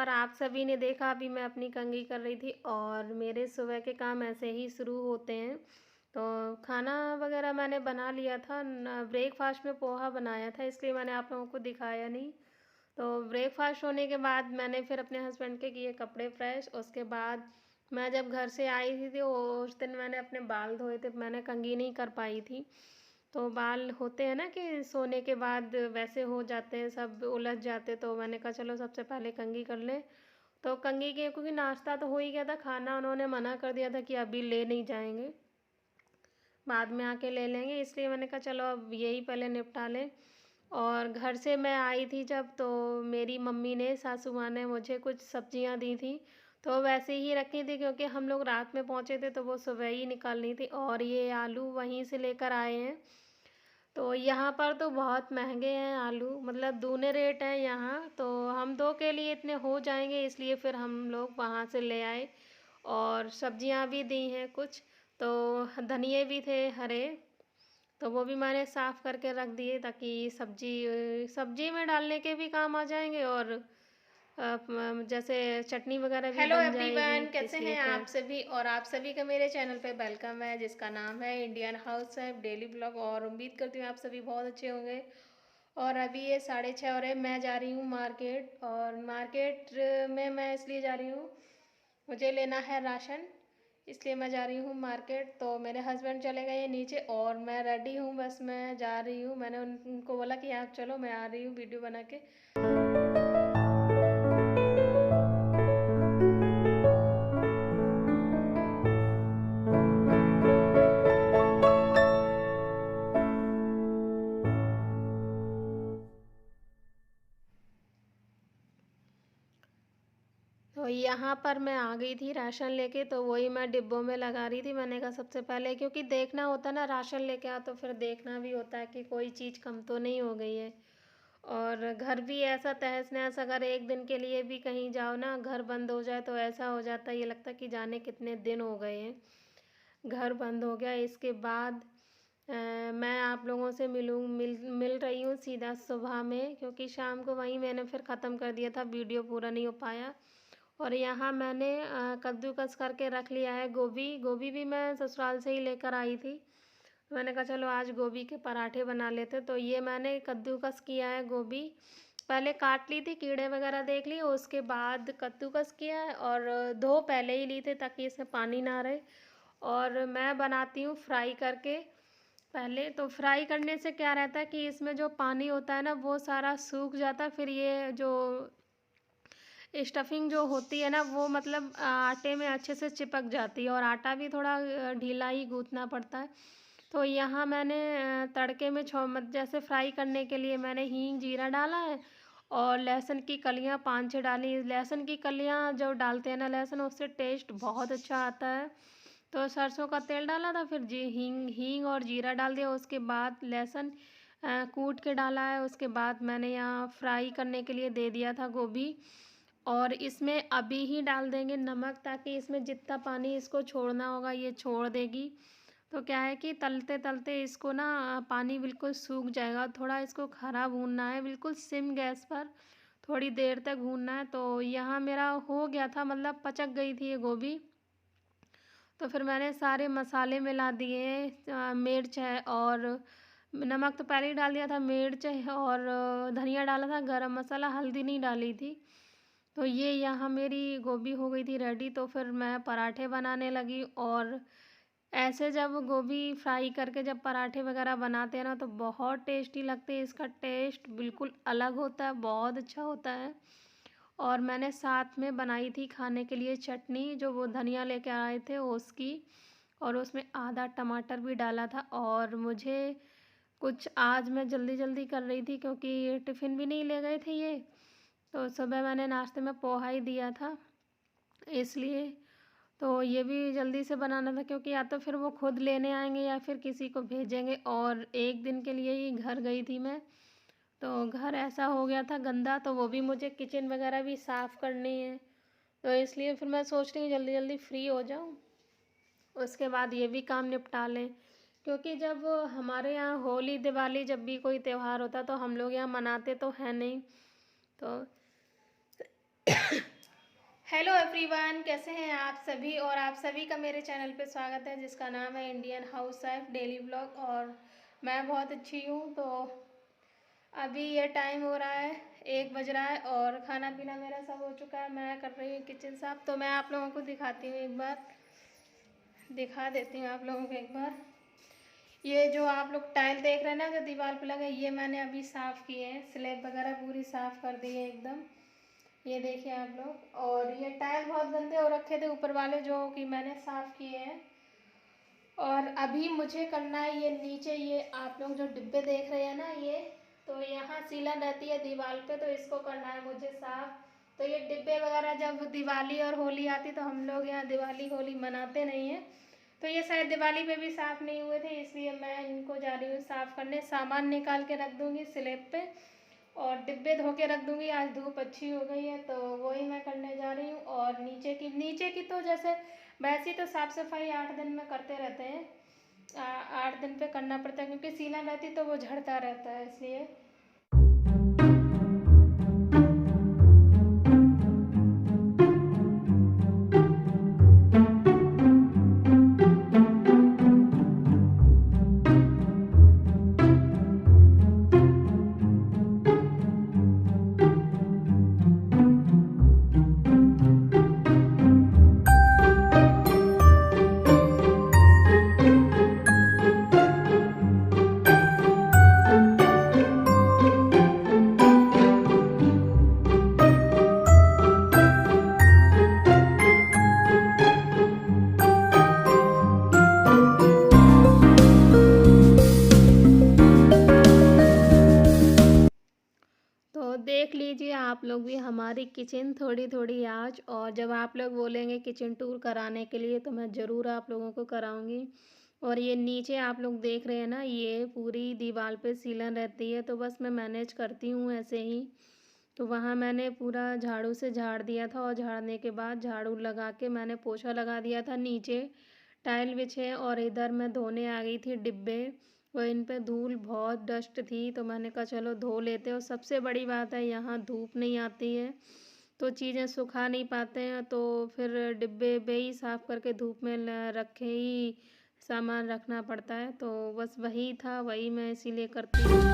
नमस्कार। आप सभी ने देखा अभी मैं अपनी कंघी कर रही थी और मेरे सुबह के काम ऐसे ही शुरू होते हैं। तो खाना वगैरह मैंने बना लिया था न, ब्रेकफास्ट में पोहा बनाया था, इसलिए मैंने आप लोगों को दिखाया नहीं। तो ब्रेकफास्ट होने के बाद मैंने फिर अपने हस्बैंड के किए कपड़े फ्रेश। उसके बाद मैं जब घर से आई थी तो उस दिन मैंने अपने बाल धोए थे, मैंने कंघी नहीं कर पाई थी। तो बाल होते हैं ना कि सोने के बाद वैसे हो जाते हैं, सब उलझ जाते, तो मैंने कहा चलो सबसे पहले कंघी कर ले। तो कंघी के क्योंकि नाश्ता तो हो ही गया था, खाना उन्होंने मना कर दिया था कि अभी ले नहीं जाएंगे, बाद में आके ले लेंगे, इसलिए मैंने कहा चलो अब यही पहले निपटा लें। और घर से मैं आई थी जब, तो मेरी मम्मी ने, सासू माँ ने मुझे कुछ सब्जियां दी थी, तो वैसे ही रखी थी क्योंकि हम लोग रात में पहुँचे थे तो वो सुबह ही निकालनी थी। और ये आलू वहीं से लेकर आए हैं। तो यहाँ पर तो बहुत महंगे हैं आलू, मतलब दूने रेट हैं यहाँ। तो हम दो के लिए इतने हो जाएंगे, इसलिए फिर हम लोग वहाँ से ले आए। और सब्जियाँ भी दी हैं कुछ, तो धनिए भी थे हरे, तो वो भी मैंने साफ़ करके रख दिए ताकि सब्जी सब्जी में डालने के भी काम आ जाएंगे, और जैसे चटनी वगैरह भी हेलो बन जाएगी, एवरीवन, कैसे इसलिए हैं आप फिर। सभी। और आप सभी का मेरे चैनल पे वेलकम है, जिसका नाम है इंडियन हाउस है डेली ब्लॉग। और उम्मीद करती हूँ आप सभी बहुत अच्छे होंगे। और अभी ये 6:30 हो रहे हैं, मैं जा रही हूँ मार्केट। और मार्केट में मैं इसलिए जा रही हूँ, मुझे लेना है राशन, इसलिए मैं जा रही हूँ मार्केट। तो मेरे हस्बैंड चले गए हैं नीचे और मैं रेडी हूँ, बस मैं जा रही हूँ। मैंने उनको बोला कि आप चलो, मैं आ रही हूँ वीडियो बना के। तो यहाँ पर मैं आ गई थी राशन लेके, तो वही मैं डिब्बों में लगा रही थी। मैंने कहा सबसे पहले, क्योंकि देखना होता है ना, राशन लेके आओ तो फिर देखना भी होता है कि कोई चीज़ कम तो नहीं हो गई है। और घर भी ऐसा तहस नहस, अगर एक दिन के लिए भी कहीं जाओ ना, घर बंद हो जाए तो ऐसा हो जाता है, ये लगता है कि जाने कितने दिन हो गए हैं। घर बंद हो गया। इसके बाद मैं आप लोगों से मिल रही हूँ सीधा सुबह में, क्योंकि शाम को वहीं मैंने फिर ख़त्म कर दिया था, वीडियो पूरा नहीं हो पाया। और यहाँ मैंने कद्दूकस करके रख लिया है गोभी। गोभी भी मैं ससुराल से ही लेकर आई थी, मैंने कहा चलो आज गोभी के पराठे बना लेते। तो ये मैंने कद्दूकस किया है गोभी, पहले काट ली थी, कीड़े वगैरह देख लिए, उसके बाद कद्दूकस किया है। और धो पहले ही ली थे ताकि इसमें पानी ना रहे। और मैं बनाती हूँ फ्राई करके पहले। तो फ्राई करने से क्या रहता है कि इसमें जो पानी होता है ना वो सारा सूख जाता है, फिर ये जो स्टफिंग जो होती है ना वो मतलब आटे में अच्छे से चिपक जाती है, और आटा भी थोड़ा ढीला ही गूँथना पड़ता है। तो यहाँ मैंने तड़के में जैसे फ्राई करने के लिए मैंने हींग जीरा डाला है, और लहसुन की कलियाँ 5-6 डाली। लहसुन की कलियाँ जब डालते हैं ना लहसुन, उससे टेस्ट बहुत अच्छा आता है। तो सरसों का तेल डाला था, फिर जी हींग हींग और जीरा डाल दिया, उसके बाद लहसुन कूट के डाला है। उसके बाद मैंने यहाँ फ्राई करने के लिए दे दिया था गोभी। और इसमें अभी ही डाल देंगे नमक, ताकि इसमें जितना पानी इसको छोड़ना होगा ये छोड़ देगी। तो क्या है कि तलते तलते इसको ना पानी बिल्कुल सूख जाएगा। थोड़ा इसको खरा भूनना है, बिल्कुल सिम गैस पर थोड़ी देर तक भूनना है। तो यहाँ मेरा हो गया था, मतलब पचक गई थी ये गोभी। तो फिर मैंने सारे मसाले मिला दिए, मिर्च है और नमक तो पहले ही डाल दिया था, मिर्च है और धनिया डाला था, गरम मसाला, हल्दी नहीं डाली थी। तो ये यहाँ मेरी गोभी हो गई थी रेडी। तो फिर मैं पराठे बनाने लगी। और ऐसे जब गोभी फ्राई करके जब पराठे वगैरह बनाते हैं ना तो बहुत टेस्टी लगते हैं, इसका टेस्ट बिल्कुल अलग होता है, बहुत अच्छा होता है। और मैंने साथ में बनाई थी खाने के लिए चटनी, जो वो धनिया लेके आए थे उसकी, और उसमें आधा टमाटर भी डाला था। और मुझे कुछ, आज मैं जल्दी जल्दी कर रही थी क्योंकि टिफ़िन भी नहीं ले गए थे ये, तो सुबह मैंने नाश्ते में पोहा ही दिया था, इसलिए। तो ये भी जल्दी से बनाना था क्योंकि या तो फिर वो खुद लेने आएंगे या फिर किसी को भेजेंगे। और एक दिन के लिए ही घर गई थी मैं, तो घर ऐसा हो गया था गंदा, तो वो भी मुझे किचन वगैरह भी साफ़ करनी है। तो इसलिए फिर मैं सोच रही हूँ जल्दी जल्दी फ्री हो जाऊँ, उसके बाद ये भी काम निपटा लें। क्योंकि जब हमारे यहाँ होली दिवाली जब भी कोई त्यौहार होता है तो हम लोग यहाँ मनाते तो हैं नहीं। तो हेलो एवरीवन, कैसे हैं आप सभी। और आप सभी का मेरे चैनल पे स्वागत है जिसका नाम है Indian house wife daily blog. और मैं बहुत अच्छी हूँ। तो अभी ये टाइम हो रहा है, 1 बज रहा है और खाना पीना मेरा सब हो चुका है। मैं कर रही हूँ किचन साफ। तो मैं आप लोगों को दिखाती हूँ, एक बार दिखा देती हूँ आप लोगों को एक बार। ये जो आप लोग टाइल देख रहे हैं ना, जो दीवार पे लगा, ये मैंने अभी साफ़ किए हैं। स्लैब वगैरह पूरी साफ़ कर दी है एकदम। ये देखिए आप लोग। और ये टाइल बहुत गंदे हो रखे थे ऊपर वाले, जो कि मैंने साफ़ किए हैं। और अभी मुझे करना है ये नीचे, ये आप लोग जो डिब्बे देख रहे हैं ना, ये तो यहाँ सीलन रहती है दीवार पे, तो इसको करना है मुझे साफ़। तो ये डिब्बे वगैरह जब दिवाली और होली आती तो हम लोग यहाँ दिवाली होली मनाते नहीं हैं, तो ये शायद दिवाली पे भी साफ़ नहीं हुए थे, इसलिए मैं इनको जा रही हूँ साफ़ करने। सामान निकाल के रख दूँगी स्लैब पे और डिब्बे धो के रख दूँगी। आज धूप अच्छी हो गई है तो वही मैं करने जा रही हूँ। और नीचे की तो जैसे वैसे तो साफ़ सफाई 8 दिन में करते रहते हैं। 8 दिन पे करना पड़ता है, क्योंकि सीलन रहती तो वो झड़ता रहता है, इसलिए। तो देख लीजिए आप लोग भी हमारी किचन थोड़ी थोड़ी आज। और जब आप लोग बोलेंगे किचन टूर कराने के लिए तो मैं ज़रूर आप लोगों को कराऊंगी। और ये नीचे आप लोग देख रहे हैं ना, ये पूरी दीवार पे सीलन रहती है, तो बस मैं मैनेज करती हूँ ऐसे ही। तो वहाँ मैंने पूरा झाड़ू से झाड़ दिया था और झाड़ने के बाद झाड़ू लगा के मैंने पोछा लगा दिया था। नीचे टाइल बिछे और इधर मैं धोने आ गई थी डिब्बे। और इन पे धूल बहुत डस्ट थी, तो मैंने कहा चलो धो लेते। और सबसे बड़ी बात है, यहाँ धूप नहीं आती है तो चीज़ें सुखा नहीं पाते हैं, तो फिर डिब्बे पे ही साफ़ करके धूप में रखे ही सामान रखना पड़ता है। तो बस वही था, वही मैं इसीलिए करती हूँ।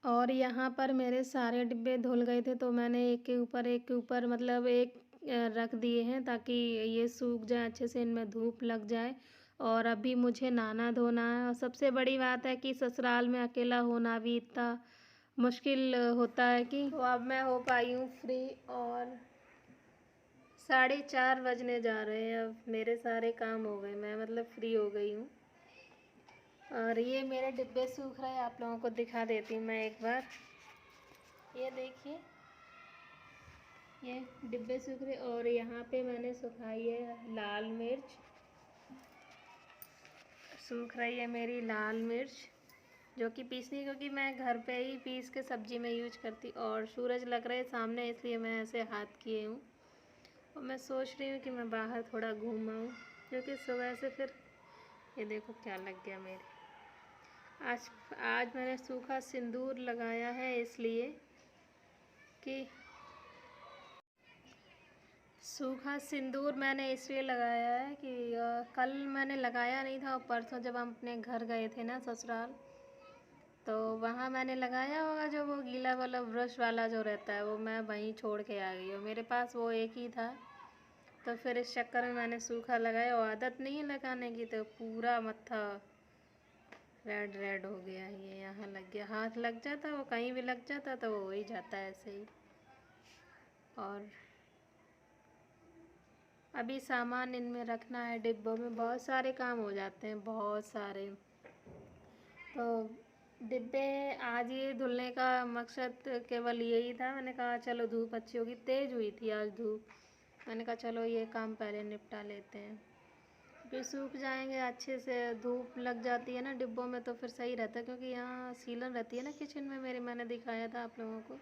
और यहाँ पर मेरे सारे डिब्बे धुल गए थे, तो मैंने एक के ऊपर मतलब एक रख दिए हैं, ताकि ये सूख जाए अच्छे से, इनमें धूप लग जाए। और अभी मुझे नहाना धोना है। और सबसे बड़ी बात है कि ससुराल में अकेला होना भी इतना मुश्किल होता है कि, तो अब मैं हो पाई हूँ फ्री। और 4:30 बजने जा रहे हैं, अब मेरे सारे काम हो गए, मैं मतलब फ्री हो गई हूँ। और ये मेरे डिब्बे सूख रहे हैं, आप लोगों को दिखा देती हूँ मैं एक बार। ये देखिए, ये डिब्बे सूख रहे। और यहाँ पे मैंने सुखाई है लाल मिर्च, सूख रही है मेरी लाल मिर्च, जो कि पीसनी, क्योंकि मैं घर पे ही पीस के सब्जी में यूज करती। और सूरज लग रहे सामने, इसलिए मैं ऐसे हाथ किए हूँ। और मैं सोच रही हूँ कि मैं बाहर थोड़ा घूम आऊँ, क्योंकि सुबह से फिर ये देखो क्या लग गया मेरे। आज आज मैंने सूखा सिंदूर लगाया है, इसलिए कि सूखा सिंदूर मैंने इसलिए लगाया है कि कल मैंने लगाया नहीं था, और परसों जब हम अपने घर गए थे ना ससुराल, तो वहाँ मैंने लगाया होगा। जो वो गीला वाला ब्रश वाला जो रहता है, वो मैं वहीं छोड़ के आ गई, और मेरे पास वो एक ही था। तो फिर इस चक्कर में मैंने सूखा लगाया, और आदत नहीं है लगाने की, तो पूरा मत्था रेड रेड हो गया। ये यहाँ लग गया, हाथ लग जाता, वो कहीं भी लग जाता तो वो हो ही जाता है ऐसे ही। और अभी सामान इनमें रखना है डिब्बों में, बहुत सारे काम हो जाते हैं, बहुत सारे। तो डिब्बे आज ये धुलने का मकसद केवल यही था। मैंने कहा चलो धूप अच्छी होगी, तेज़ हुई थी आज धूप, मैंने कहा चलो ये काम पहले निपटा लेते हैं, फिर सूख जाएंगे अच्छे से। धूप लग जाती है ना डिब्बों में तो फिर सही रहता है, क्योंकि यहाँ सीलन रहती है ना किचन में मेरे, मैंने दिखाया था आप लोगों को।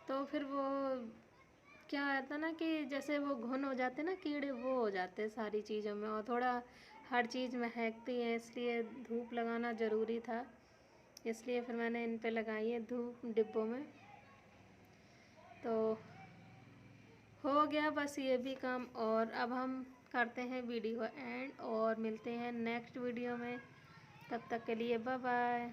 तो फिर वो क्या रहता ना कि जैसे वो घुन हो जाते ना कीड़े, वो हो जाते सारी चीज़ों में, और थोड़ा हर चीज़ महकती है, इसलिए धूप लगाना ज़रूरी था। इसलिए फिर मैंने इन पे लगाई है धूप डिब्बों में। तो हो गया बस ये भी काम, और अब हम करते हैं वीडियो एंड और मिलते हैं नेक्स्ट वीडियो में। तब तक के लिए बाय बाय।